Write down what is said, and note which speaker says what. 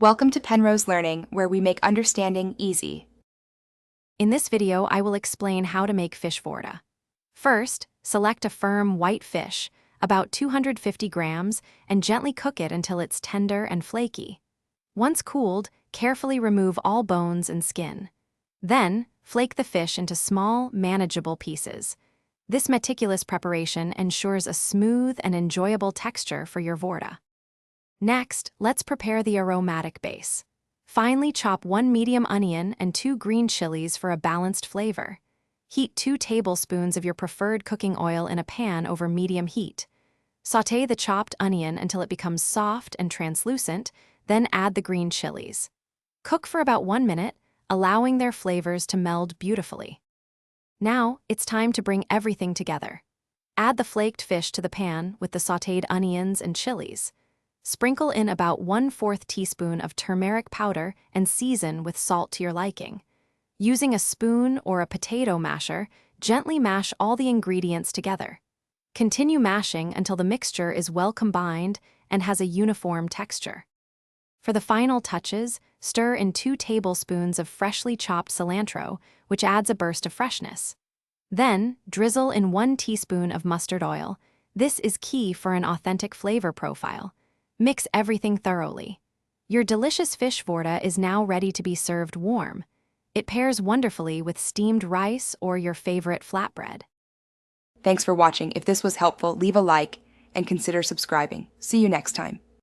Speaker 1: Welcome to Penrose Learning, where we make understanding easy.
Speaker 2: In this video, I will explain how to make fish Vorta. First, select a firm white fish, about 250 grams, and gently cook it until it's tender and flaky. Once cooled, carefully remove all bones and skin. Then, flake the fish into small, manageable pieces. This meticulous preparation ensures a smooth and enjoyable texture for your Vorta. Next, let's prepare the aromatic base. Finely chop 1 medium onion and 2 green chilies for a balanced flavor. Heat 2 tablespoons of your preferred cooking oil in a pan over medium heat. Sauté the chopped onion until it becomes soft and translucent, then add the green chilies. Cook for about 1 minute, allowing their flavors to meld beautifully. Now, it's time to bring everything together. Add the flaked fish to the pan with the sautéed onions and chilies. Sprinkle in about 1/4 teaspoon of turmeric powder and season with salt to your liking. Using a spoon or a potato masher, gently mash all the ingredients together. Continue mashing until the mixture is well combined and has a uniform texture. For the final touches, stir in 2 tablespoons of freshly chopped cilantro, which adds a burst of freshness. Then, drizzle in 1 teaspoon of mustard oil. This is key for an authentic flavor profile. Mix everything thoroughly. Your delicious fish Vorta is now ready to be served warm. It pairs wonderfully with steamed rice or your favorite flatbread.
Speaker 1: Thanks for watching. If this was helpful, leave a like and consider subscribing. See you next time.